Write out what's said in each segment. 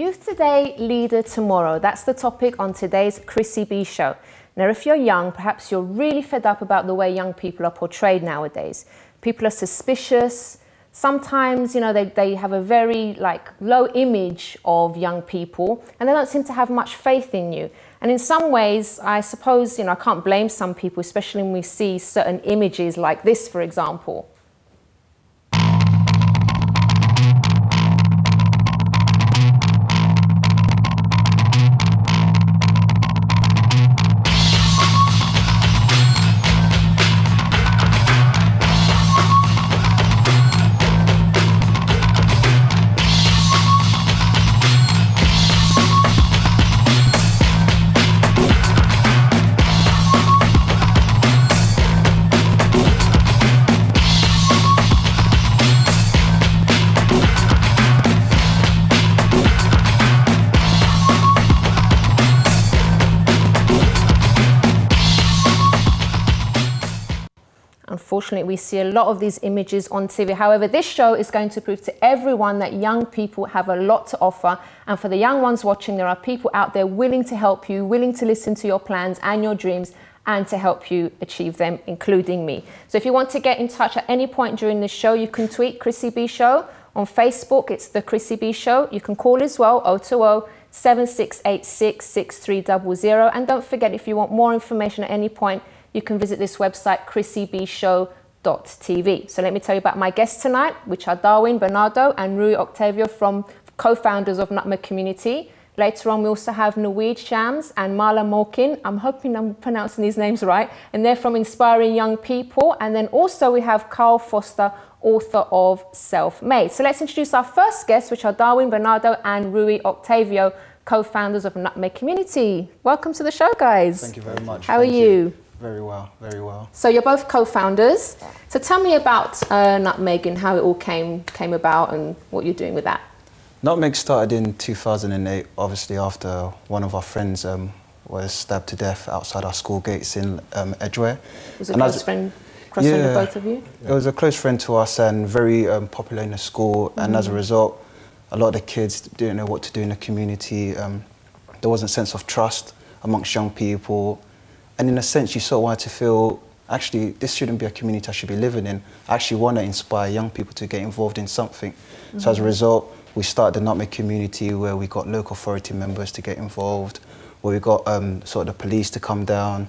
Youth today, leader tomorrow. That's the topic on today's Chrissy B show. Now, if you're young, perhaps you're really fed up about the way young people are portrayed nowadays. People are suspicious. Sometimes, they have a very low image of young people and they don't seem to have much faith in you. And in some ways, I suppose, I can't blame some people, especially when we see certain images like this, for example. Unfortunately, we see a lot of these images on TV. However, this show is going to prove to everyone that young people have a lot to offer. And for the young ones watching, there are people out there willing to help you, willing to listen to your plans and your dreams and to help you achieve them, including me. So if you want to get in touch at any point during this show, you can tweet Chrissy B Show. On Facebook, it's the Chrissy B Show. You can call as well, 020-7686-6300. And don't forget, if you want more information at any point, you can visit this website, chrissybshow.tv. So let me tell you about my guests tonight, which are Darwin Bernardo and Rui Octavio, from co-founders of Nutmeg Community. Later on, we also have Naweed Shams and Marla Malkin. I'm hoping I'm pronouncing these names right. And they're from Inspiring Young People. And then also we have Carl Foster, author of Self-Made. So let's introduce our first guests, which are Darwin Bernardo and Rui Octavio, co-founders of Nutmeg Community. Welcome to the show, guys. Thank you very much. How are you? Very well, very well. So you're both co-founders. So tell me about Nutmeg and how it all came about and what you're doing with that. Nutmeg started in 2008, obviously after one of our friends was stabbed to death outside our school gates in Edgware. Was a close friend to both of you? It was a close friend to us and very popular in the school. Mm-hmm. And as a result, a lot of the kids didn't know what to do in the community. There wasn't a sense of trust amongst young people. And in a sense, you sort of wanted to feel, actually, this shouldn't be a community I should be living in. I actually want to inspire young people to get involved in something. Mm-hmm. So as a result, we started the Nutmeg Community, where we got local authority members to get involved, where we got sort of the police to come down.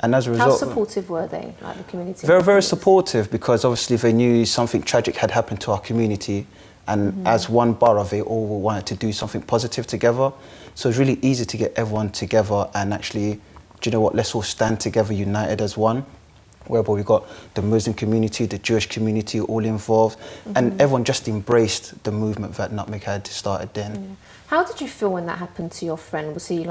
And as a result... How supportive were they, like the community? Very, very supportive, because obviously they knew something tragic had happened to our community. And mm-hmm. as one borough, they all wanted to do something positive together. So it's really easy to get everyone together and actually, do you know what, let's all stand together, united as one. Whereby we got the Muslim community, the Jewish community all involved, mm-hmm. and everyone just embraced the movement that Nutmeg had started then. Yeah. How did you feel when that happened to your friend? Was he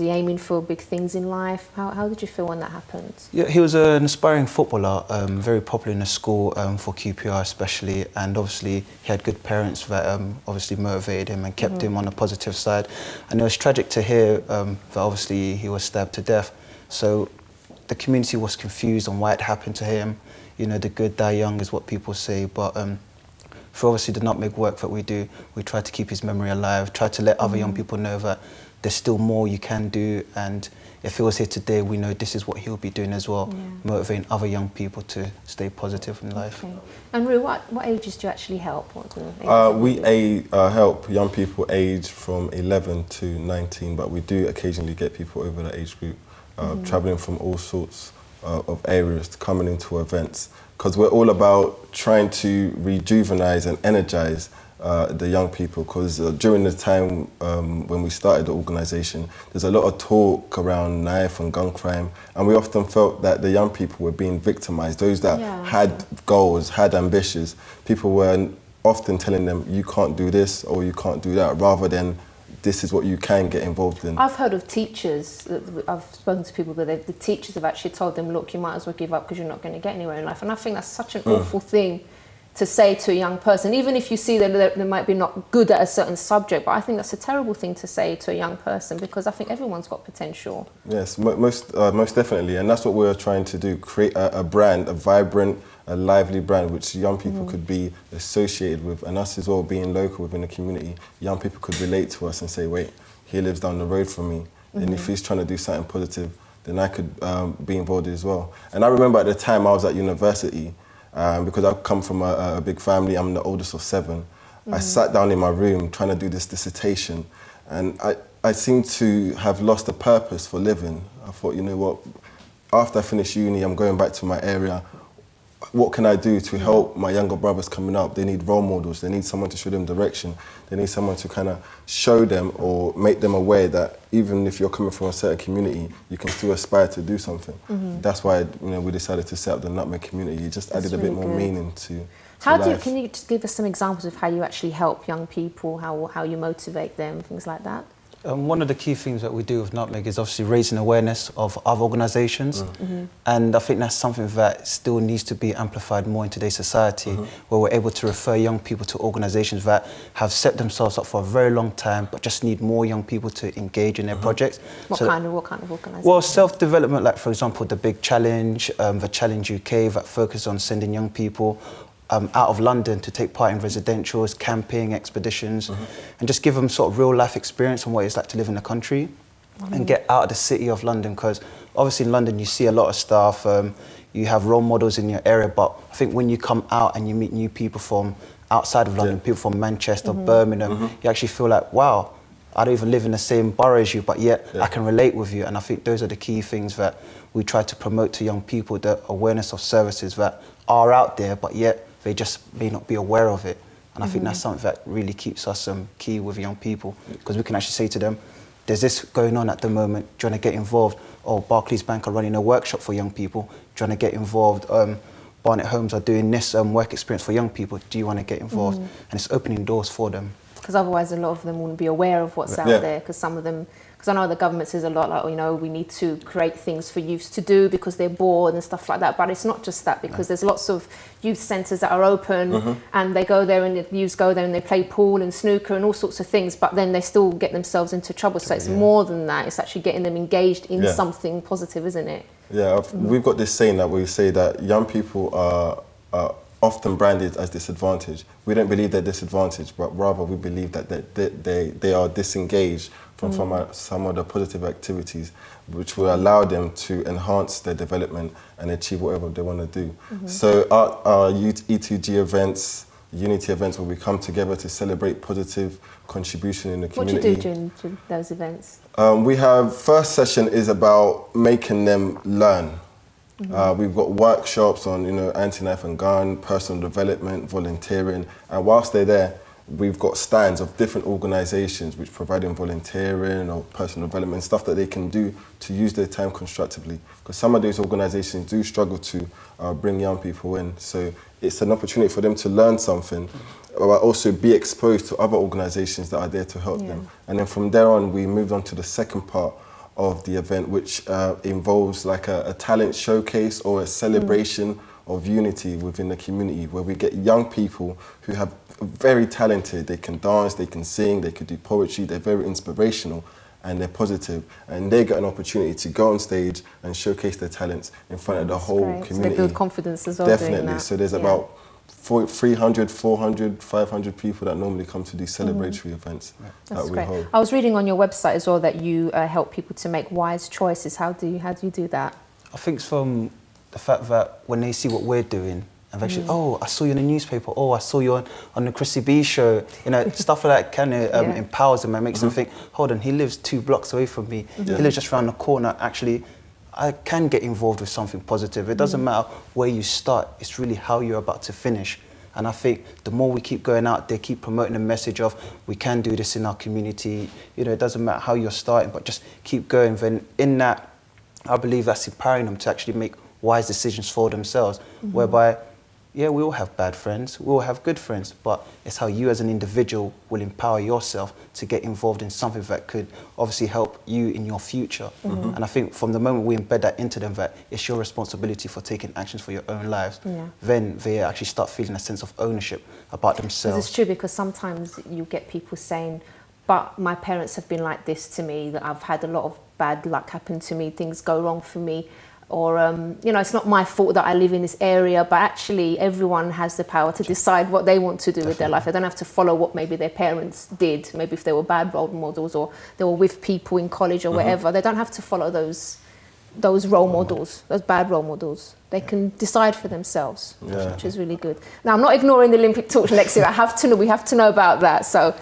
aiming for big things in life? How did you feel when that happened? Yeah, he was an aspiring footballer, very popular in the school for QPR especially, and obviously he had good parents that obviously motivated him and kept mm-hmm. him on the positive side. And it was tragic to hear that obviously he was stabbed to death. So the community was confused on why it happened to him. You know, the good die young is what people say, but for obviously the Nutmeg work that we do, we try to keep his memory alive, try to let other young people know that there's still more you can do, and if he was here today, we know this is what he'll be doing as well, motivating other young people to stay positive in life. Okay. And Rue, what ages do you actually help? We help young people aged from 11 to 19, but we do occasionally get people over that age group. Travelling from all sorts of areas, coming into events, because we're all about trying to rejuvenise and energise the young people, because during the time when we started the organisation, there's a lot of talk around knife and gun crime, and we often felt that the young people were being victimised. Those that had goals, had ambitions, people were often telling them, you can't do this or you can't do that, rather than this is what you can get involved in. I've heard of teachers, I've spoken to people that the teachers have actually told them, look, you might as well give up because you're not going to get anywhere in life. And I think that's such an awful thing to say to a young person, even if you see that they might be not good at a certain subject, but I think that's a terrible thing to say to a young person, because I think everyone's got potential. Yes, most definitely, and that's what we're trying to do, create a brand, a vibrant, a lively brand which young people could be associated with, and us as well being local within the community, young people could relate to us and say, wait, he lives down the road from me, and if he's trying to do something positive, then I could be involved as well. And I remember at the time I was at university, because I come from a big family, I'm the oldest of 7. I sat down in my room trying to do this dissertation, and I seemed to have lost a purpose for living. I thought, you know what, after I finish uni, I'm going back to my area. What can I do to help my younger brothers coming up? They need role models. They need someone to show them direction. They need someone to kind of show them or make them aware that even if you're coming from a certain community, you can still aspire to do something. That's why we decided to set up the Nutmeg community. It just added a bit more meaning to life. Can you just give us some examples of how you actually help young people, how you motivate them, things like that? One of the key things that we do with Nutmeg is obviously raising awareness of other organisations, and I think that's something that still needs to be amplified more in today's society, where we're able to refer young people to organisations that have set themselves up for a very long time but just need more young people to engage in their projects. What kind of organisations? Well, self-development, like for example the Big Challenge, the Challenge UK, that focus on sending young people out of London to take part in residentials, camping, expeditions, and just give them sort of real life experience on what it's like to live in the country and get out of the city of London, because obviously in London you see a lot of stuff, you have role models in your area, but I think when you come out and you meet new people from outside of London, people from Manchester, Birmingham, you actually feel like, wow, I don't even live in the same borough as you, but yet I can relate with you. And I think those are the key things that we try to promote to young people, the awareness of services that are out there, but yet they just may not be aware of it. And I think that's something that really keeps us key with young people, because we can actually say to them, there's this going on at the moment, do you want to get involved? Or Barclays Bank are running a workshop for young people, do you want to get involved? Barnet Homes are doing this work experience for young people, do you want to get involved? And it's opening doors for them. Because otherwise a lot of them wouldn't be aware of what's out there, because some of them, because I know the government says a lot like, we need to create things for youths to do because they're bored and stuff like that, but it's not just that, because there's lots of youth centres that are open and they go there and the youths go there and they play pool and snooker and all sorts of things, but then they still get themselves into trouble. So it's more than that, it's actually getting them engaged in something positive, isn't it? Yeah, we've got this saying that we say that young people are often branded as disadvantaged. We don't believe they're disadvantaged, but rather we believe that they are disengaged from some of the positive activities which will allow them to enhance their development and achieve whatever they want to do. So our E2G events, Unity events, where we come together to celebrate positive contribution in the community. What do you do during those events? We have, first session is about making them learn. We've got workshops on, anti-knife and gun, personal development, volunteering, and whilst they're there, we've got stands of different organisations which provide them volunteering or personal development, stuff that they can do to use their time constructively. Because some of those organisations do struggle to bring young people in, so it's an opportunity for them to learn something, but also be exposed to other organisations that are there to help them. And then from there on, we moved on to the second part of the event, which involves like a talent showcase or a celebration of unity within the community, where we get young people who have very talented, they can dance, they can sing, they could do poetry, they're very inspirational and they're positive, and they get an opportunity to go on stage and showcase their talents in front of the whole community. So they build confidence as well. Definitely. So there's about 300, 400, 500 people that normally come to these celebratory events that we hold. I was reading on your website as well that you help people to make wise choices. How do you do that? I think it's from the fact that when they see what we're doing, and they actually, oh, I saw you in the newspaper, oh, I saw you on the Chrissy B show, stuff like that kind of empowers them and makes them think, hold on, he lives 2 blocks away from me, he lives just around the corner, actually, I can get involved with something positive. It doesn't matter where you start, it's really how you're about to finish. And I think the more we keep going out there, keep promoting the message of we can do this in our community, it doesn't matter how you're starting, but just keep going. Then in that, I believe that's empowering them to actually make wise decisions for themselves, whereby, yeah, we all have bad friends, we all have good friends, but it's how you as an individual will empower yourself to get involved in something that could obviously help you in your future. And I think from the moment we embed that into them, that it's your responsibility for taking actions for your own lives, then they actually start feeling a sense of ownership about themselves. It's true, because sometimes you get people saying, but my parents have been like this to me, that I've had a lot of bad luck happen to me, things go wrong for me. or you know, it's not my fault that I live in this area, but actually everyone has the power to decide what they want to do with their life. They don't have to follow what maybe their parents did, maybe if they were bad role models or they were with people in college or whatever. They don't have to follow those role models, those bad role models. They can decide for themselves, which is really good. Now, I'm not ignoring the Olympic torch next year. We have to know about that. So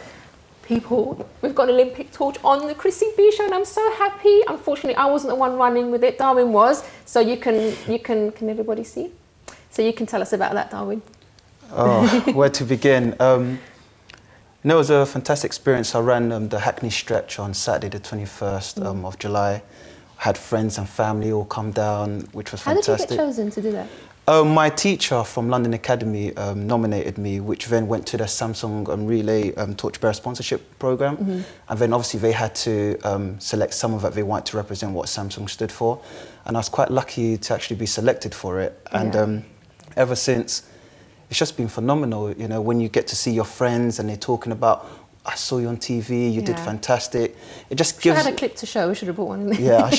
people, we've got an Olympic torch on the Chrissy B show, and I'm so happy. Unfortunately, I wasn't the one running with it. Darwin was. So can everybody see? So you can tell us about that, Darwin. Oh, where to begin? It was a fantastic experience. I ran the Hackney stretch on Saturday, the 21st of July. Had friends and family all come down, which was fantastic. How did you get chosen to do that? My teacher from London Academy nominated me, which then went to the Samsung Relay Torchbearer sponsorship program. And then obviously they had to select someone that they wanted to represent what Samsung stood for. And I was quite lucky to actually be selected for it. And ever since, it's just been phenomenal. You know, when you get to see your friends and they're talking about, I saw you on TV, you did fantastic. It just gives... I had a clip to show, we should have brought one in there. Yeah, I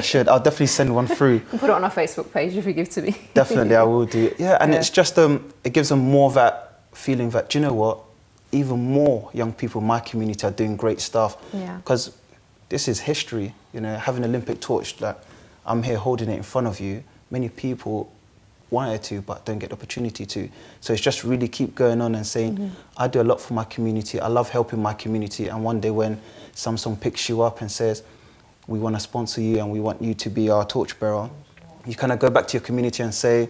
should. I'll definitely send one through. And put it on our Facebook page if you give to me. Definitely, I will do. Yeah, and it's just, it gives them more of that feeling that, do you know what, even more young people in my community are doing great stuff. Yeah. Because this is history, you know, having an Olympic torch, like, I'm here holding it in front of you. Many people wanted to, but don't get the opportunity to. So it's just really keep going on and saying, I do a lot for my community. I love helping my community. And one day when Samsung picks you up and says, we want to sponsor you and we want you to be our torchbearer, you kind of go back to your community and say,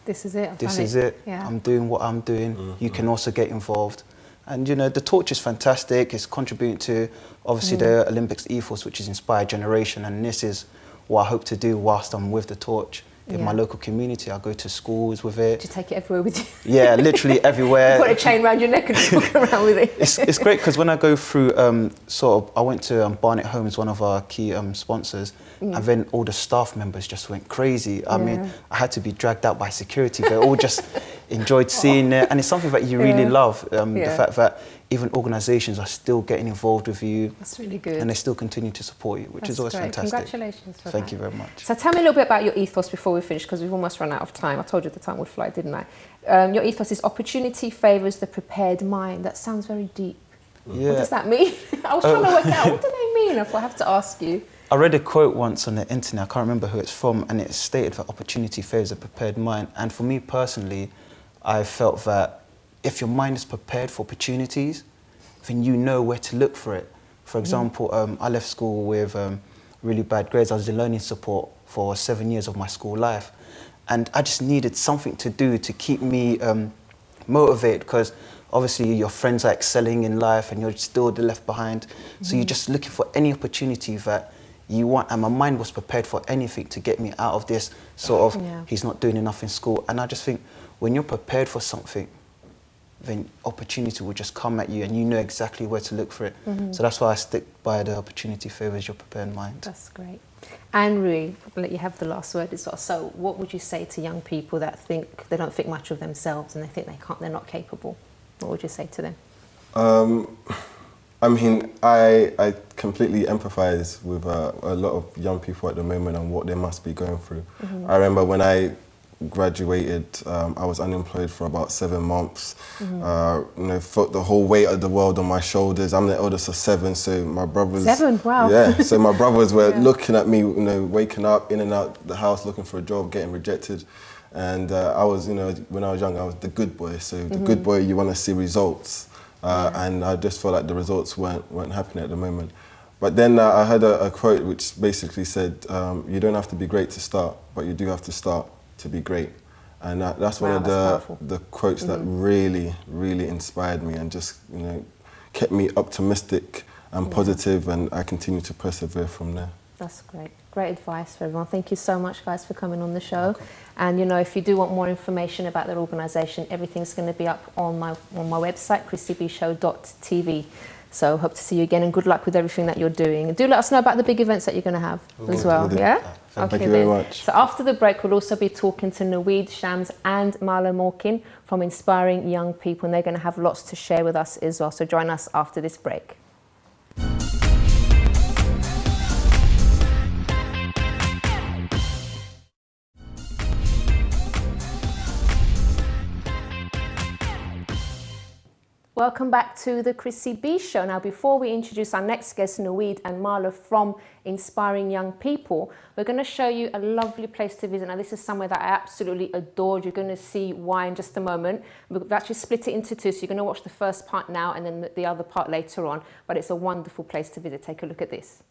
this is it. This is it. Yeah. I'm doing what I'm doing. You can also get involved. And, you know, the torch is fantastic. It's contributing to, obviously, the Olympics ethos, which is inspire generation. And this is what I hope to do whilst I'm with the torch. In my local community, I go to schools with it. Do you take it everywhere with you? Yeah, literally everywhere. You put a chain around your neck and just walk around with it. It's great because when I go through, I went to Barnet Homes, one of our key sponsors, and then all the staff members just went crazy. I mean, I had to be dragged out by security. They all just enjoyed seeing it, and it's something that you really love. The fact that even organisations are still getting involved with you. That's really good. And they still continue to support you, which is always fantastic. Congratulations for that. Thank you very much. So tell me a little bit about your ethos before we finish, because we've almost run out of time. I told you the time would fly, didn't I? Your ethos is opportunity favours the prepared mind. That sounds very deep. Yeah. What does that mean? I was trying to work out, what do they mean? If I have to ask you. I read a quote once on the internet, I can't remember who it's from, and it stated that opportunity favours a prepared mind. And for me personally, I felt that if your mind is prepared for opportunities, then you know where to look for it. For example, I left school with really bad grades. I was in learning support for 7 years of my school life. And I just needed something to do to keep me motivated, because obviously your friends are excelling in life and you're still the left behind. So you're just looking for any opportunity that you want. And my mind was prepared for anything to get me out of this sort of, he's not doing enough in school. And I just think when you're prepared for something, then opportunity will just come at you and you know exactly where to look for it. So that's why I stick by the opportunity favours your prepared mind. That's great. And Rui, I'll let you have the last word as well. So what would you say to young people that think they don't think much of themselves and they think they're not capable? What would you say to them? I mean, I completely empathise with a lot of young people at the moment and what they must be going through. I remember when I graduated, I was unemployed for about 7 months. You know, felt the whole weight of the world on my shoulders. I'm the eldest of 7, so my brothers... 7, wow. Yeah, so my brothers were looking at me, you know, waking up, in and out the house, looking for a job, getting rejected. And I was, you know, when I was young, I was the good boy. So the good boy, you want to see results. And I just felt like the results weren't happening at the moment. But then I heard a quote which basically said, you don't have to be great to start, but you do have to start to be great. And that's one of the quotes that really, really inspired me and just, you know, kept me optimistic and positive, and I continue to persevere from there. That's great. Great advice for everyone. Thank you so much, guys, for coming on the show. And, you know, if you do want more information about their organisation, everything's going to be up on my website, chrissybshow.tv. So hope to see you again, and good luck with everything that you're doing. And do let us know about the big events that you're going to have as well. Yeah? Thank you very much. So after the break, we'll also be talking to Naweed Shams and Marla Morkin from Inspiring Young People, and they're going to have lots to share with us as well. So join us after this break. Welcome back to the Chrissy B Show. Now, before we introduce our next guests, Naweed and Marla from Inspiring Young People, we're going to show you a lovely place to visit. Now, this is somewhere that I absolutely adored. You're going to see why in just a moment. We've actually split it into two, so you're going to watch the first part now and then the other part later on. But it's a wonderful place to visit. Take a look at this.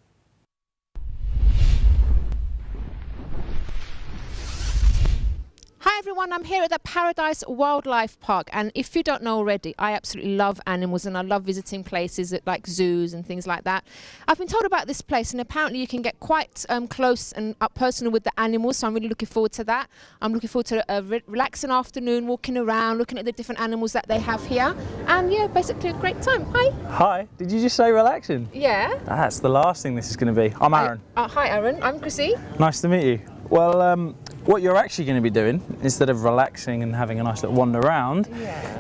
Hi everyone, I'm here at the Paradise Wildlife Park, and if you don't know already, I absolutely love animals and I love visiting places like zoos and things like that. I've been told about this place and apparently you can get quite close and up personal with the animals, so I'm really looking forward to that. I'm looking forward to a relaxing afternoon, walking around, looking at the different animals that they have here, and yeah, basically a great time. Hi. Hi, did you just say relaxing? Yeah. That's the last thing this is going to be. I'm Aaron. Hi Aaron, I'm Chrissy. Nice to meet you. Well, what you're actually going to be doing, instead of relaxing and having a nice little wander around,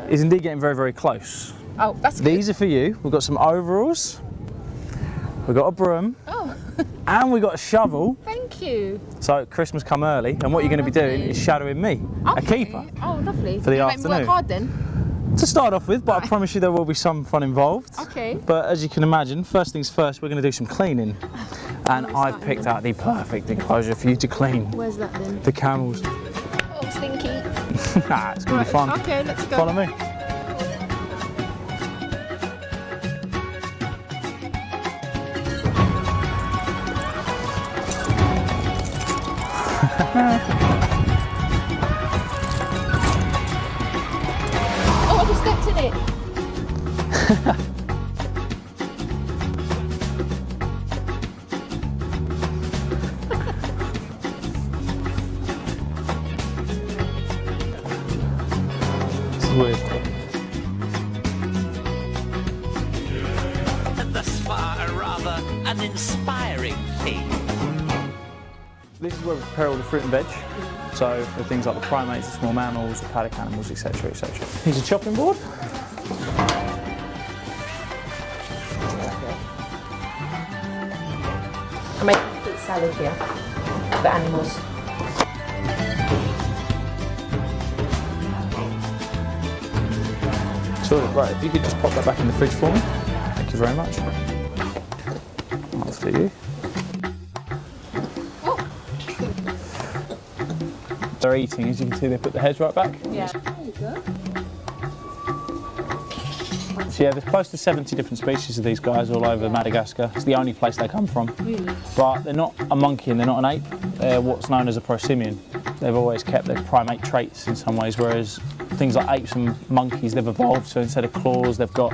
is indeed getting very, very close. Oh, that's good. These are for you. We've got some overalls, we've got a broom, and we've got a shovel. Thank you. So Christmas come early, and what you're going to be doing is shadowing me, a keeper. Oh, lovely. For the you afternoon. Make me work hard then? To start off with, but I promise you there will be some fun involved. Okay. But as you can imagine, first things first, we're going to do some cleaning. And I've picked out the perfect enclosure for you to clean. Where's that then? The camels. Oh, stinky. It's going to be fun. Okay, let's go. Follow me. Oh, I just stepped in it. Weird. Thus far, rather an inspiring theme. This is where we prepare all the fruit and veg. So for things like the primates, the small mammals, the paddock animals, etc., etc. Here's a chopping board. I'm making a fruit salad here for the animals. Right, if you could just pop that back in the fridge for me. Thank you very much. That's for you. Oh. They're eating, as you can see, they put the heads right back. Yeah. There you go. So yeah, there's close to 70 different species of these guys all over Madagascar. It's the only place they come from. Really? But they're not a monkey and they're not an ape. They're what's known as a prosimian. They've always kept their primate traits in some ways, whereas things like apes and monkeys, they've evolved, so instead of claws, they've got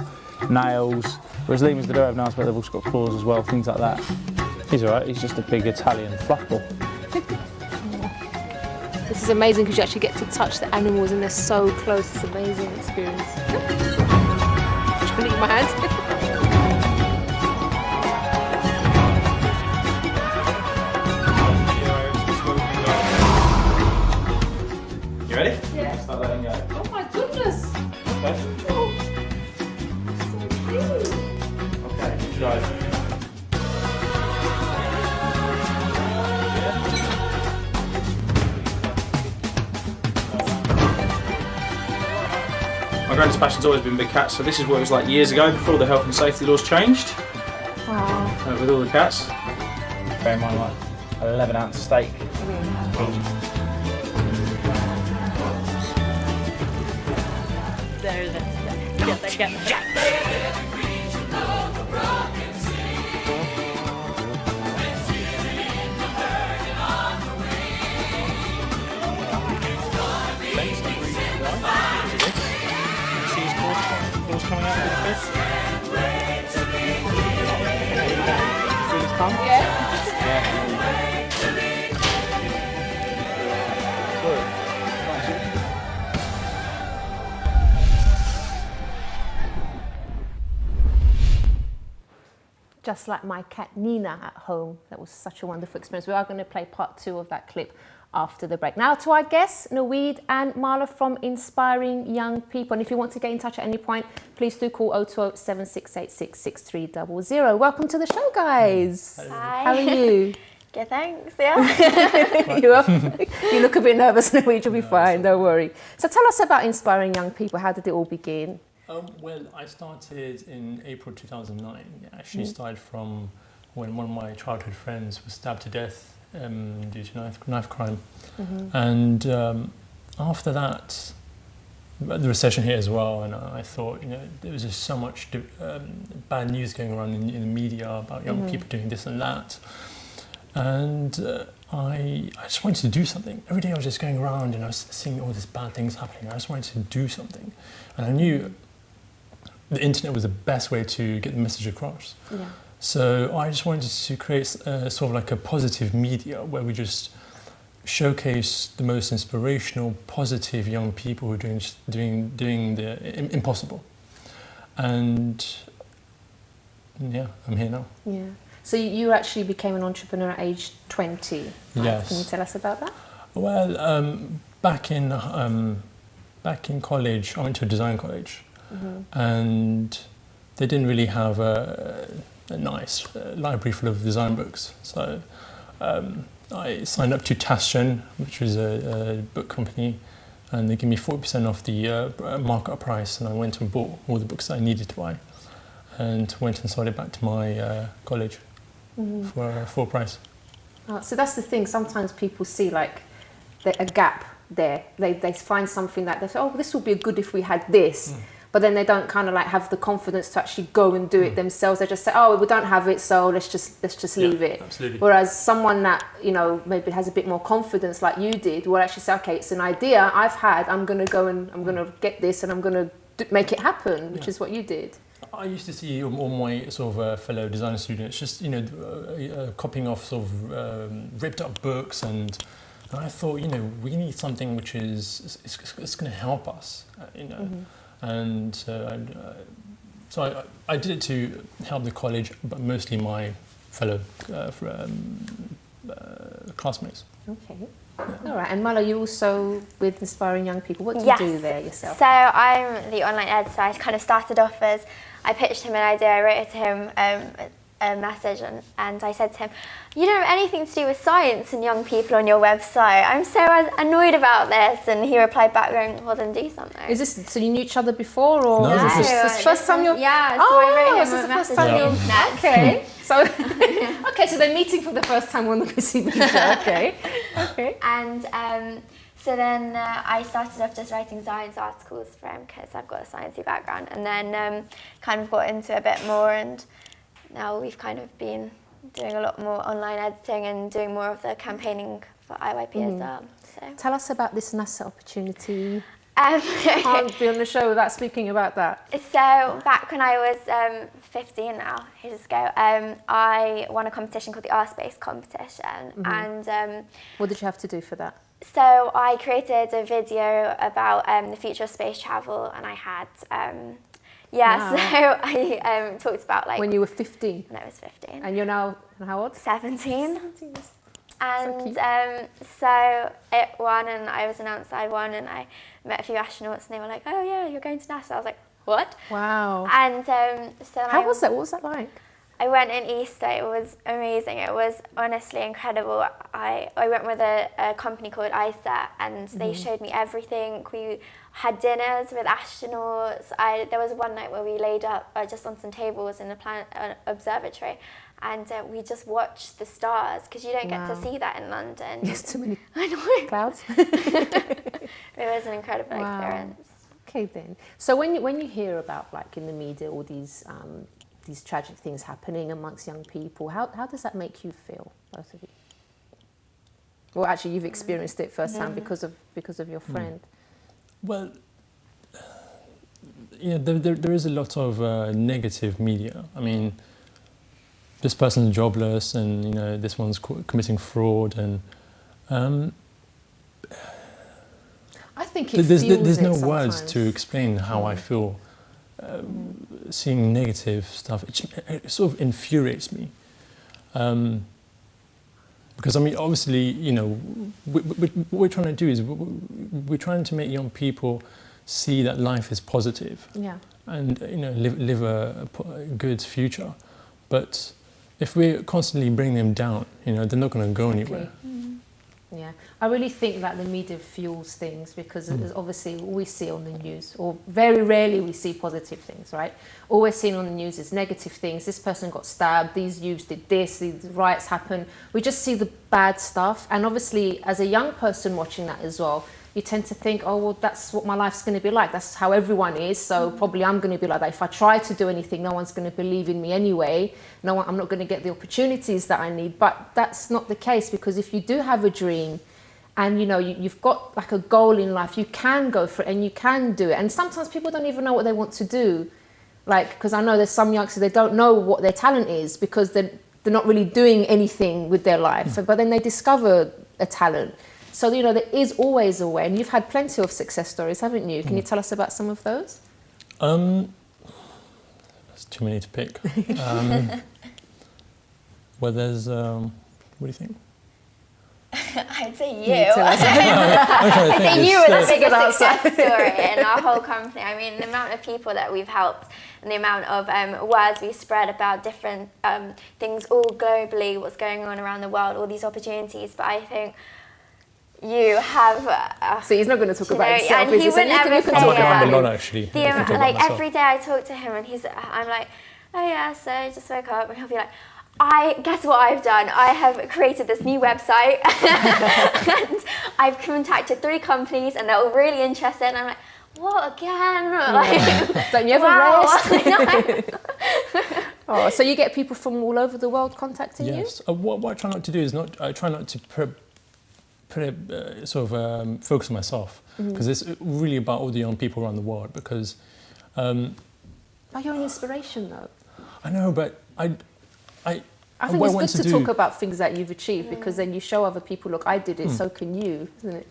nails, whereas lemurs, they don't have nails, but they've also got claws as well, things like that. He's all right, he's just a big Italian fluff ball. This is amazing because you actually get to touch the animals and they're so close. It's an amazing experience. Trying to eat my hand. You ready? Yeah. Start letting go. Oh my goodness. Okay. Oh, so cute. Okay, guys. My greatest passion's always been big cats, so this is what it was like years ago before the health and safety laws changed. Wow. With all the cats. Bear in mind, like 11-ounce steak. There, get there. See his claws coming out of his fist? Feel his tongue? Yeah. Just like my cat Nina at home. That was such a wonderful experience. We are going to play part 2 of that clip after the break. Now to our guests, Naweed and Marla from Inspiring Young People. And if you want to get in touch at any point, please do call 020 7686 6300. Welcome to the show, guys. Hi. How are you? Good, thanks. Yeah. You look a bit nervous, Naweed. You'll be fine. Don't worry. So tell us about Inspiring Young People. How did it all begin? Well, I started in April 2009. It actually started from when one of my childhood friends was stabbed to death due to knife crime. And after that, the recession hit as well, and I thought, there was just so much bad news going around in the media about young people doing this and that. And I just wanted to do something. Every day I was just going around and I was seeing all these bad things happening. I just wanted to do something. And I knew the internet was the best way to get the message across. Yeah. So I just wanted to create sort of like a positive media where we just showcase the most inspirational, positive young people who are doing the impossible. And yeah, I'm here now. Yeah. So you actually became an entrepreneur at age 20. Right? Yes. Can you tell us about that? Well, back in college, I went to a design college, and they didn't really have a nice library full of design books. So I signed up to Tastion, which was a book company, and they gave me 40% off the markup price, and I went and bought all the books that I needed to buy, and went and sold it back to my college for full price. So that's the thing. Sometimes people see like a gap there. They find something that they say, oh, this would be good if we had this. But then they don't kind of like have the confidence to actually go and do it themselves. They just say, oh, we don't have it, so let's just leave it. Absolutely. Whereas someone that, maybe has a bit more confidence like you did will actually say, okay, it's an idea I've had, I'm going to go and I'm going to get this and I'm going to make it happen, which is what you did. I used to see all my sort of fellow designer students just, copying off sort of ripped up books, and I thought, we need something which is it's going to help us, And so I did it to help the college, but mostly my fellow classmates. Okay. All right. And Mala, you also with Inspiring Young People. What do you do there yourself? So I'm the online editor. I kind of started off as, I pitched him an idea, I wrote it to him a message, and I said to him, you don't have anything to do with science and young people on your website. I'm so annoyed about this. And he replied back going, well, then do something. Is this, so you knew each other before, or No, is this the first time you're... Yeah, so I wrote him this is a the first message. time you're... Yeah. Okay. So, okay, so they're meeting for the first time on the Chrissy video. Okay. Okay. And so then I started off just writing science articles for him because I've got a sciencey background, and then kind of got into it a bit more, and now we've kind of been doing a lot more online editing and doing more of the campaigning for IYP as well. So. Tell us about this NASA opportunity. Can't be on the show without speaking about that. So back when I was 15 now, ages ago, I won a competition called the R-Space competition. And what did you have to do for that? so I created a video about the future of space travel, and I had Wow. so I talked about like When you were 15? when I was 15. And you're now how old? 17. 17. And cute. so it won, and I was announced I won, and I met a few astronauts, and they were like, oh yeah, you're going to NASA. I was like, what? Wow. And so How was that? What was that like? I went in Easter. It was amazing. It was honestly incredible. I went with a company called ISA, and they showed me everything. We had dinners with astronauts. There was one night where we laid up just on some tables in an observatory, and we just watched the stars, because you don't get to see that in London. Yes, too many I know. clouds. It was an incredible experience. Okay then. So when you hear about, like, in the media, all these tragic things happening amongst young people, how does that make you feel, both of you? Well, actually, you've experienced it firsthand because of your friend. Well, there is a lot of negative media. I mean, this person's jobless, and this one's committing fraud, and I think it there's no sometimes. words to explain how I feel. Seeing negative stuff, it sort of infuriates me. Because I mean, obviously, what we're trying to do is we're trying to make young people see that life is positive, and live a good future. But if we constantly bring them down, they're not going to go anywhere. Yeah, I really think that the media fuels things because obviously we see on the news, or very rarely we see positive things, right? All we're seeing on the news is negative things. This person got stabbed, these youths did this, these riots happened. We just see the bad stuff. And obviously, as a young person watching that as well, you tend to think, oh, well, that's what my life's going to be like. That's how everyone is. So probably I'm going to be like that. If I try to do anything, no one's going to believe in me anyway. I'm not going to get the opportunities that I need. But that's not the case, because if you do have a dream and, you've got like a goal in life, you can go for it and you can do it. And sometimes people don't even know what they want to do. Like, because I know there's some youngsters, they don't know what their talent is because they're not really doing anything with their life. But then they discover a talent. So, there is always a way, and you've had plenty of success stories, haven't you? Can you tell us about some of those? There's too many to pick. Well, there's, what do you think? I'd say you. I'd say you were the biggest success story in our whole company. I mean, the amount of people that we've helped and the amount of words we spread about different things all globally, what's going on around the world, all these opportunities. But I think you have... so he's not going to talk about himself, and he wouldn't ever say a lot, actually. Every day I talk to him and I'm like, oh yeah, so I just woke up, and he'll be like, guess what I've done? I have created this new website and I've contacted 3 companies and they're all really interested. And I'm like, what again? Like, don't you ever rest? Oh, so you get people from all over the world contacting you? Yes. What I try not to do is I try not to focus on myself, because it's really about all the young people around the world. Because, but you're an inspiration, though. I know, but I think it's good to talk about things that you've achieved, because then you show other people, look, I did it, so can you, isn't it?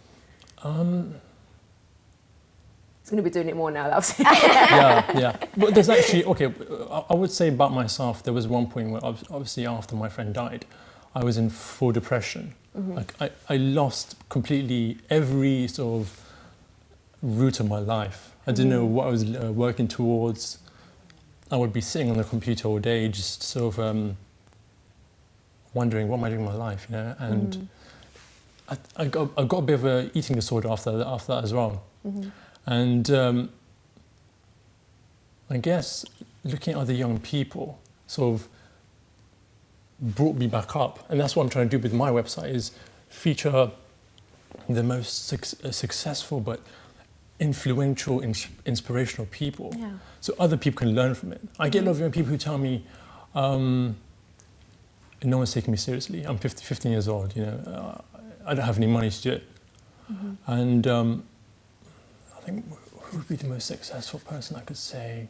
It's going to be doing it more now, that's yeah. But there's actually, I would say about myself, there was one point where, obviously after my friend died, I was in full depression. Like I lost completely every sort of route of my life. I didn't know what I was working towards. I would be sitting on the computer all day, just sort of wondering, what am I doing with my life, And I got a bit of a eating disorder after that as well. And I guess looking at other young people sort of brought me back up, and that's what I'm trying to do with my website, is feature the most successful but influential, inspirational people, so other people can learn from it. I get a lot of young people who tell me, no one's taking me seriously. I'm 15 years old, I don't have any money to do it. And I think, who would be the most successful person I could say?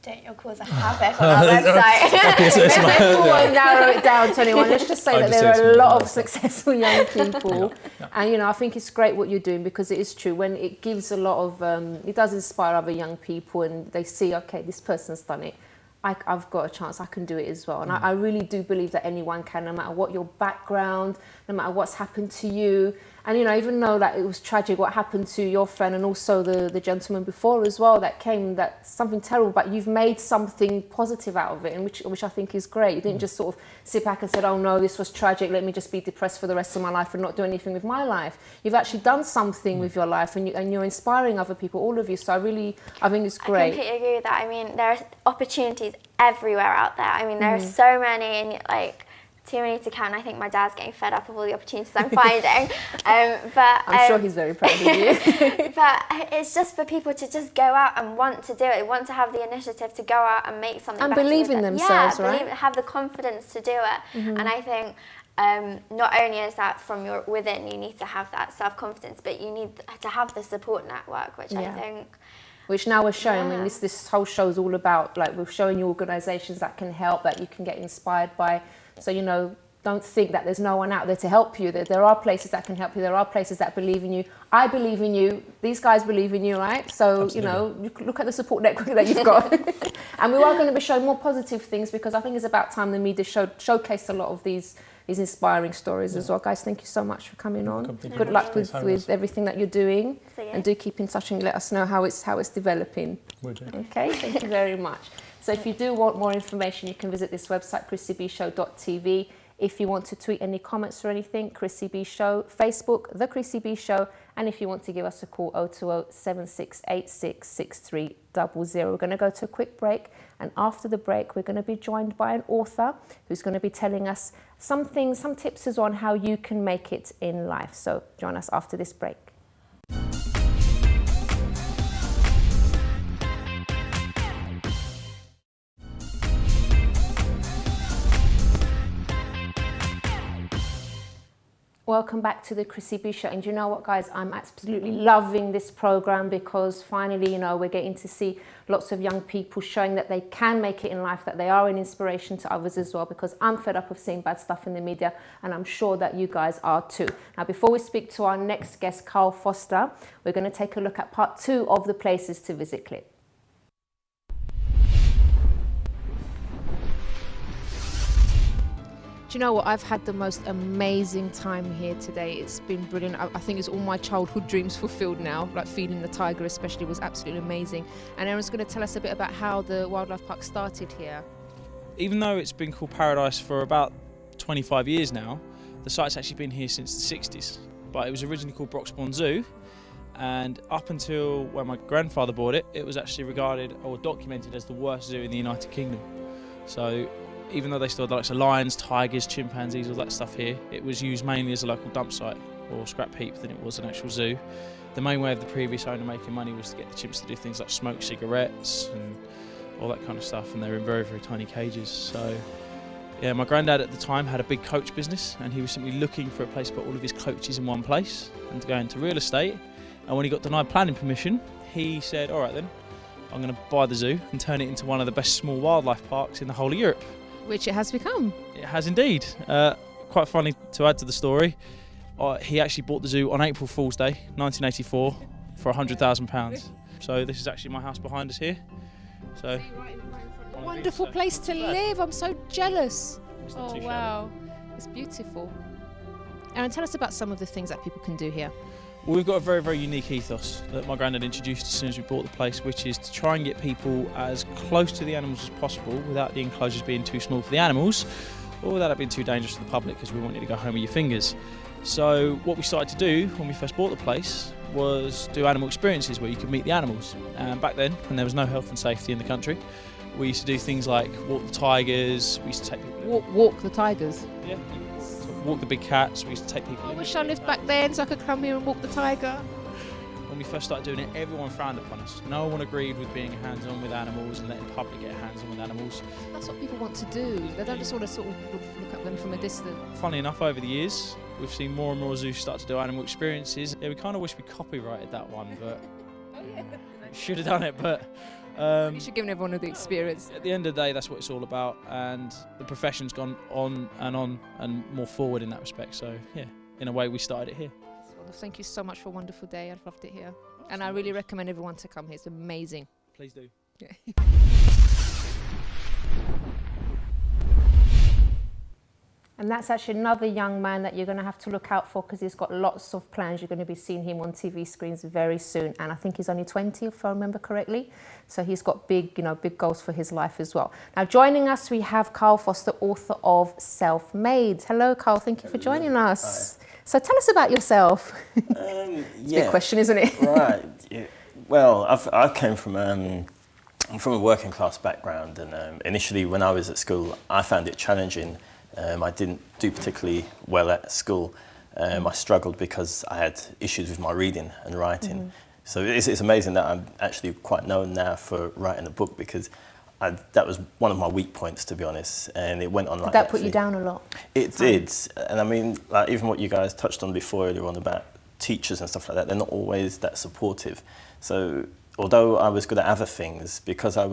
Don't you cause a havoc on our website? We won't narrow it down to anyone. Let's just say that there are a lot of successful young people. And, I think it's great what you're doing, because it is true. When it gives a lot of, it does inspire other young people, and they see, okay, this person's done it. I've got a chance, I can do it as well. And I really do believe that anyone can, no matter what your background, no matter what's happened to you. And, even though that it was tragic what happened to your friend, and also the gentleman before as well that came, that's something terrible, but you've made something positive out of it, and which I think is great. You didn't just sort of sit back and said, oh no, this was tragic, let me just be depressed for the rest of my life and not do anything with my life. You've actually done something with your life, and you're inspiring other people, all of you. So I think it's great. I completely agree with that. I mean, there are opportunities everywhere out there. I mean, there are so many, and too many to count. I think my dad's getting fed up of all the opportunities I'm finding. But I'm sure he's very proud of you. But it's just for people to just go out and want to do it, want to have the initiative to go out and make something and better. Believe in themselves, right? Have the confidence to do it. And I think not only is that from your within, you need to have that self-confidence, but you need to have the support network, which I think... Which now we're showing, I mean, this whole show is all about, we're showing you organisations that can help, that you can get inspired by. So, don't think that there's no one out there to help you. There are places that can help you. There are places that believe in you. I believe in you. These guys believe in you, right? So, Absolutely. You look at the support network that you've got. And we are going to be showing more positive things, because I think it's about time the media showcased a lot of these inspiring stories as well. Guys, thank you so much for coming on. Good luck with everything that you're doing. And do keep in touch and let us know how it's developing. Okay, thank you very much. So if you do want more information, you can visit this website, chrissybshow.tv. If you want to tweet any comments or anything, Chrissy B Show, Facebook, The Chrissy B Show, and if you want to give us a call, 020 7686 6300. We're going to go to a quick break, and after the break, we're going to be joined by an author who's going to be telling us some tips on how you can make it in life. So join us after this break. Welcome back to the Chrissy B Show. And you know what, guys, I'm absolutely loving this program because finally, you know, we're getting to see lots of young people showing that they can make it in life, that they are an inspiration to others as well, because I'm fed up of seeing bad stuff in the media, and I'm sure that you guys are too. Now, before we speak to our next guest, Carl Foster, we're going to take a look at part 2 of the places to visit clip. Do you know what? I've had the most amazing time here today. It's been brilliant. I think it's all my childhood dreams fulfilled now. Like feeding the tiger especially was absolutely amazing. And Aaron's going to tell us a bit about how the wildlife park started here. Even though it's been called Paradise for about 25 years now, the site's actually been here since the 60s. But it was originally called Broxbourne Zoo, and up until when my grandfather bought it, it was actually regarded or documented as the worst zoo in the United Kingdom. So even though they still had the likes of lions, tigers, chimpanzees, all that stuff here, it was used mainly as a local dump site or scrap heap than it was an actual zoo. The main way of the previous owner making money was to get the chimps to do things like smoke cigarettes and all that kind of stuff, and they were in very, very tiny cages. So yeah, my granddad at the time had a big coach business, and he was simply looking for a place to put all of his coaches in one place and to go into real estate. And when he got denied planning permission, he said, all right then, I'm going to buy the zoo and turn it into one of the best small wildlife parks in the whole of Europe. Which it has become. It has indeed. Quite funny to add to the story, he actually bought the zoo on April Fool's Day 1984 for £100,000. So this is actually my house behind us here. So wonderful place to live. I'm so jealous. Oh wow, it's beautiful. Aaron, tell us about some of the things that people can do here. Well, we've got a very, very unique ethos that my granddad introduced as soon as we bought the place, which is to try and get people as close to the animals as possible without the enclosures being too small for the animals or without it being too dangerous to the public, because we want you to go home with your fingers. So what we started to do when we first bought the place was do animal experiences where you could meet the animals. And back then, when there was no health and safety in the country, we used to do things like walk the tigers. We used to take people. Walk the tigers? Yeah. Walk the big cats. We used to take people. I wish I lived back then so I could come here and walk the tiger. When we first started doing it, everyone frowned upon us. No one agreed with being hands-on with animals and letting the public get hands-on with animals. That's what people want to do. They don't just want to sort of look at them from a distance. Funnily enough, over the years, we've seen more and more zoos start to do animal experiences. Yeah, we kind of wish we copyrighted that one, but should have done it. But you should give everyone the experience. At the end of the day, that's what it's all about, and the profession's gone on and more forward in that respect. So yeah, in a way, we started it here. Well, thank you so much for a wonderful day. I've loved it here, and I really recommend everyone to come here. It's amazing. Please do. Yeah. And that's actually another young man that you're going to have to look out for, because he's got lots of plans. You're going to be seeing him on TV screens very soon. And I think he's only 20, if I remember correctly. So he's got big goals for his life as well. Now, joining us, we have Carl Foster, author of Self-Made. Hello, Carl. Thank you for joining us. Hi. So tell us about yourself. It's a big question, isn't it? Right. Yeah. Well, I came from I'm from a working class background, and initially when I was at school, I found it challenging. I didn't do particularly well at school. I struggled because I had issues with my reading and writing. Mm-hmm. So it's amazing that I'm actually quite known now for writing a book, because that was one of my weak points, to be honest. And it went on like that. Did that put you down a lot? It did. And I mean, like, even what you guys touched on before earlier on about teachers and stuff like that, they're not always that supportive. So although I was good at other things, because that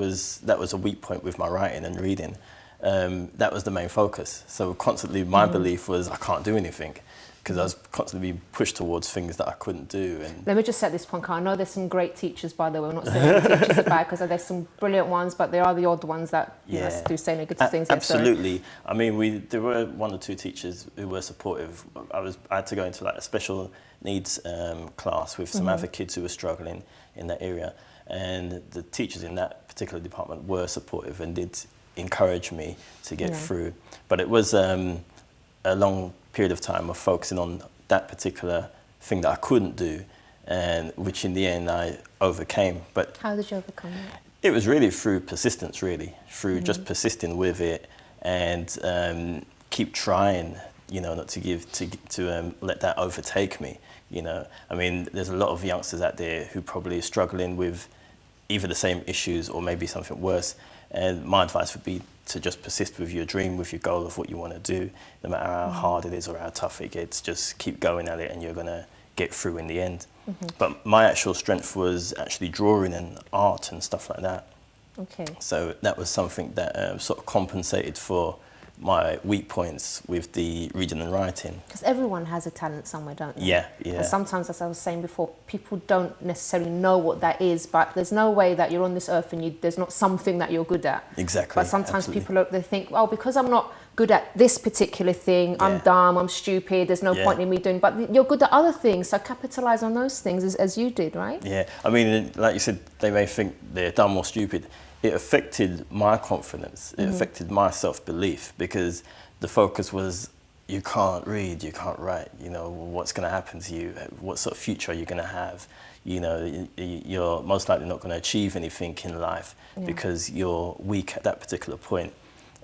was a weak point with my writing and reading, that was the main focus. So constantly my belief was I can't do anything, because I was constantly being pushed towards things that I couldn't do. And let me just set this point, Carl. I know there's some great teachers, by the way. We're not saying the teachers are bad, because there's some brilliant ones, but there are the odd ones that do say negative things. Absolutely. I mean, there were one or two teachers who were supportive. I had to go into like a special needs class with some other kids who were struggling in that area, and the teachers in that particular department were supportive and did encourage me to get through. But it was a long period of time of focusing on that particular thing that I couldn't do, and which in the end I overcame. But how did you overcome it? It was really through persistence, really, through just persisting with it and keep trying, you know, not to let that overtake me, you know. I mean, there's a lot of youngsters out there who probably are struggling with either the same issues or maybe something worse. And my advice would be to just persist with your dream, with your goal of what you want to do, no matter how hard it is or how tough it gets. Just keep going at it, and you're gonna get through in the end. But my actual strength was actually drawing and art and stuff like that. Okay. So that was something that sort of compensated for my weak points with the reading and writing. Because everyone has a talent somewhere, don't they? Yeah, yeah. And sometimes, as I was saying before, people don't necessarily know what that is, but there's no way that you're on this earth and there's not something that you're good at. Exactly. But sometimes absolutely. people, they think, oh, because I'm not good at this particular thing, I'm dumb, I'm stupid, there's no point in me doing, but you're good at other things, so capitalize on those things as you did, right? Yeah, I mean, like you said, they may think they're dumb or stupid. It affected my confidence, it affected my self-belief, because the focus was, you can't read, you can't write, you know, what's going to happen to you, what sort of future are you going to have, you know, you're most likely not going to achieve anything in life because you're weak at that particular point.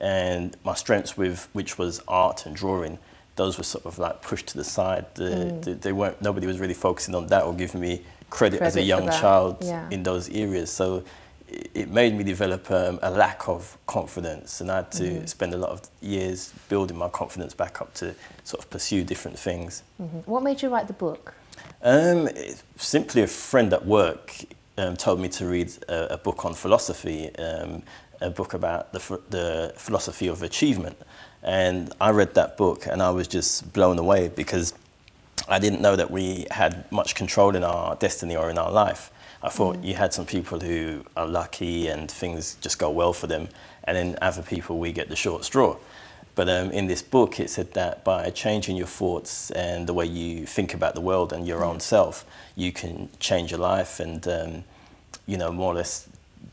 And my strengths, which was art and drawing, those were sort of like pushed to the side. Nobody was really focusing on that or giving me credit as a young child in those areas. So it made me develop a lack of confidence, and I had to spend a lot of years building my confidence back up to sort of pursue different things. What made you write the book? Simply a friend at work told me to read a book on philosophy, a book about the philosophy of achievement. And I read that book and I was just blown away, because I didn't know that we had much control in our destiny or in our life. I thought you had some people who are lucky and things just go well for them, and then other people, we get the short straw. But in this book, it said that by changing your thoughts and the way you think about the world and your own self, you can change your life and, you know, more or less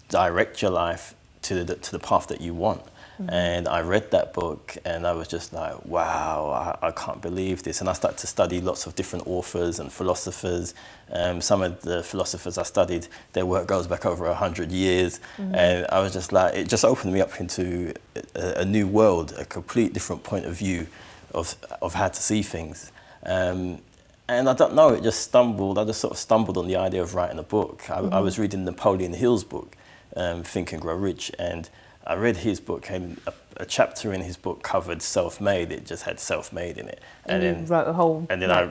direct your life to the path that you want. And I read that book and I was just like, wow, I can't believe this. And I started to study lots of different authors and philosophers. Some of the philosophers I studied, their work goes back over 100 years. And I was just like, it just opened me up into a new world, a complete different point of view of how to see things. And I don't know, I just sort of stumbled on the idea of writing a book. I was reading Napoleon Hill's book, Think and Grow Rich, and I read his book, and a chapter in his book covered self-made. It just had self-made in it. And then you wrote a whole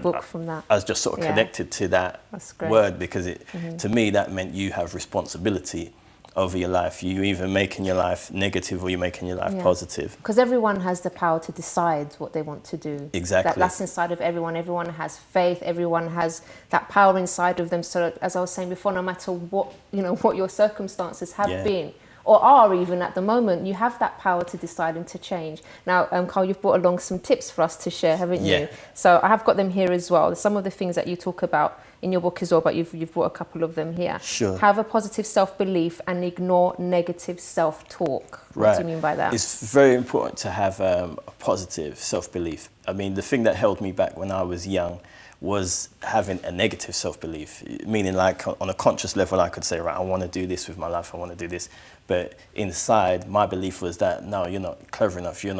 book from that. I was just sort of connected to that word, because to me that meant you have responsibility over your life. You're either making your life negative or you're making your life positive. Because everyone has the power to decide what they want to do. Exactly. That's inside of everyone. Everyone has faith. Everyone has that power inside of them. So as I was saying before, no matter what, you know, what your circumstances have been, or are even at the moment, you have that power to decide and to change. Now, Carl, you've brought along some tips for us to share, haven't you? So I have got them here as well. Some of the things that you talk about in your book as well, but you've brought a couple of them here. Sure. Have a positive self-belief and ignore negative self-talk. What do you mean by that? It's very important to have a positive self-belief. I mean, the thing that held me back when I was young was having a negative self-belief, meaning like on a conscious level I could say, right, I want to do this with my life, I want to do this, but inside my belief was that no, you're not clever enough, you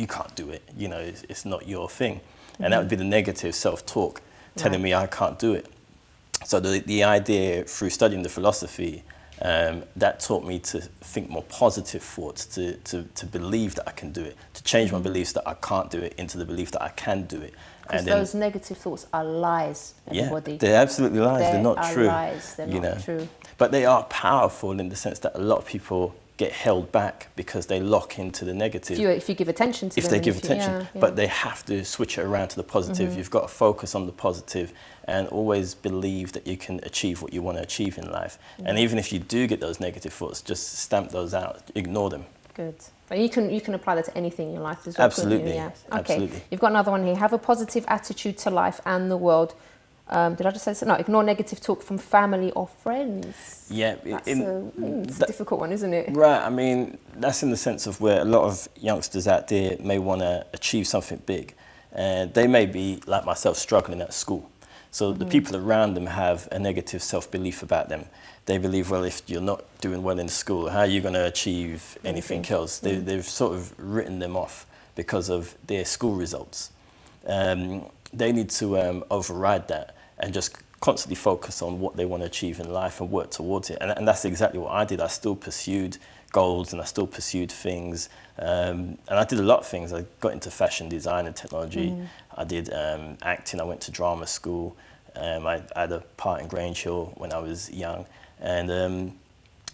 can't do it, you know, it's not your thing. And that would be the negative self-talk telling me I can't do it. So the idea through studying the philosophy, that taught me to think more positive thoughts, to believe that I can do it, to change my beliefs that I can't do it into the belief that I can do it. Because those negative thoughts are lies, everybody. Yeah, they're absolutely lies. They're not true. They're lies. They're not true. But they are powerful in the sense that a lot of people get held back because they lock into the negative. If you give attention to them. If they give attention. But they have to switch it around to the positive. You've got to focus on the positive and always believe that you can achieve what you want to achieve in life. And even if you do get those negative thoughts, just stamp those out, ignore them. Good. But you can apply that to anything in your life as well. Absolutely. Yeah. Okay. Absolutely. You've got another one here. Have a positive attitude to life and the world. Did I just say so? No, ignore negative talk from family or friends. Yeah, That's it's a difficult one, isn't it? Right, I mean, that's in the sense of where a lot of youngsters out there may want to achieve something big. And they may be, like myself, struggling at school. So the people around them have a negative self-belief about them. They believe, well, if you're not doing well in school, how are you going to achieve anything else? They've sort of written them off because of their school results. They need to override that and just constantly focus on what they want to achieve in life and work towards it. And that's exactly what I did. I still pursued goals and I still pursued things. And I did a lot of things. I got into fashion design and technology. I did acting. I went to drama school. I had a part in Grange Hill when I was young. And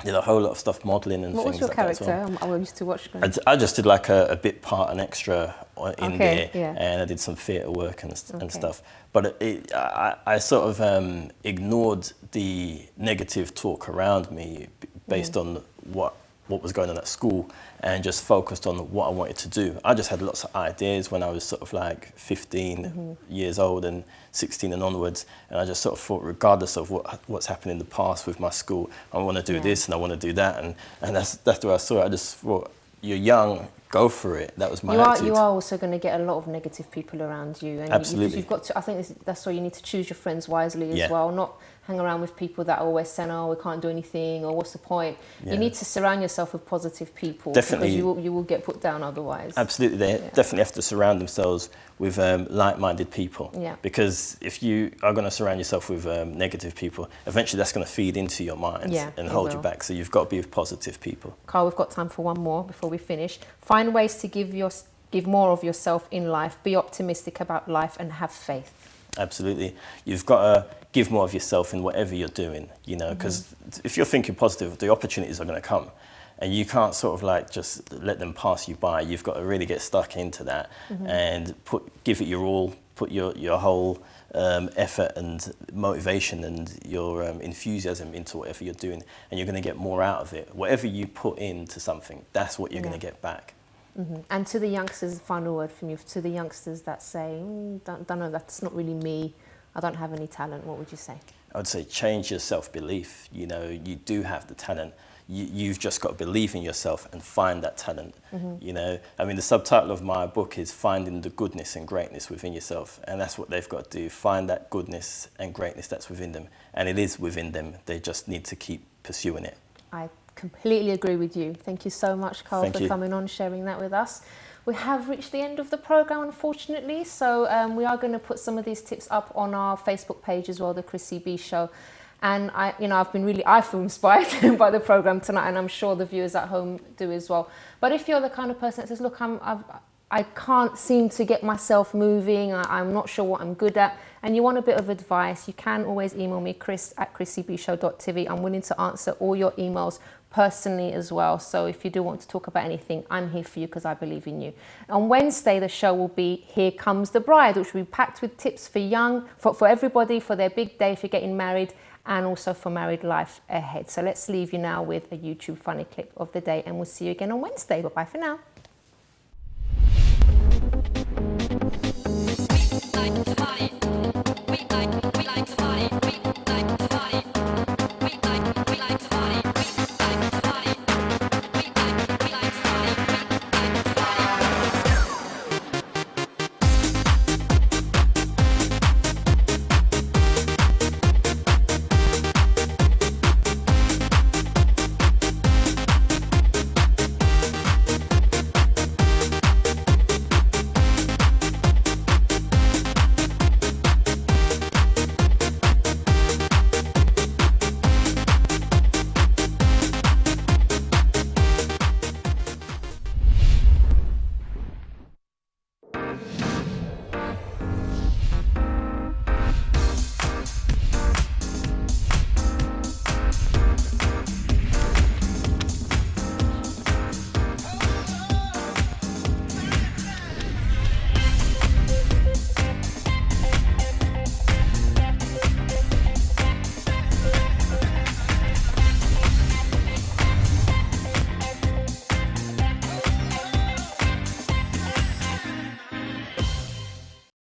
did a whole lot of stuff, modelling and what things was your like character? that as well. I used to watch. I just did like a bit part, an extra in there, yeah. and I did some theatre work and stuff. But I sort of ignored the negative talk around me based on what was going on at school and just focused on what I wanted to do. I just had lots of ideas when I was sort of like 15 years old and 16 and onwards, and I just sort of thought, regardless of what's happened in the past with my school, I want to do this and I want to do that, and that's the way I saw it. I just thought, you're young, go for it. That was my attitude. You are also going to get a lot of negative people around you, and absolutely. you've got to. I think that's why you need to choose your friends wisely as Yeah. well. Not hang around with people that are always saying, "Oh, we can't do anything," or "What's the point?" Yeah. You need to surround yourself with positive people. Definitely. Because you will get put down otherwise. Absolutely, they definitely have to surround themselves with like-minded people. Yeah. Because if you are going to surround yourself with negative people, eventually that's going to feed into your mind and hold you back. So you've got to be with positive people. Carl, we've got time for one more before we finish. Find ways to give more of yourself in life. Be optimistic about life and have faith. Absolutely. You've got to give more of yourself in whatever you're doing, you know, because if you're thinking positive, the opportunities are going to come. And you can't sort of like just let them pass you by. You've got to really get stuck into that and give it your all, put your whole effort and motivation and your enthusiasm into whatever you're doing, and you're going to get more out of it. Whatever you put into something, that's what you're going to get back. And to the youngsters, final word from you, to the youngsters that say, don't know, that's not really me, I don't have any talent, what would you say? I would say change your self-belief. You know, you do have the talent. You've just got to believe in yourself and find that talent. You know, I mean, the subtitle of my book is Finding the Goodness and Greatness Within Yourself. And that's what they've got to do, find that goodness and greatness that's within them. And it is within them. They just need to keep pursuing it. I completely agree with you. Thank you so much, Carl, for coming on, sharing that with us. We have reached the end of the programme, unfortunately, so we are going to put some of these tips up on our Facebook page as well, the Chrissy B Show. And I feel inspired by the programme tonight, and I'm sure the viewers at home do as well. But if you're the kind of person that says, look, I can't seem to get myself moving, I'm not sure what I'm good at, and you want a bit of advice, you can always email me, chris@chrissybshow.tv. I'm willing to answer all your emails personally as well. So if you do want to talk about anything, I'm here for you because I believe in you. On Wednesday, the show will be Here Comes the Bride, which will be packed with tips for everybody, for their big day if you're getting married, and also for married life ahead. So let's leave you now with a YouTube funny clip of the day, and we'll see you again on Wednesday. Bye-bye for now.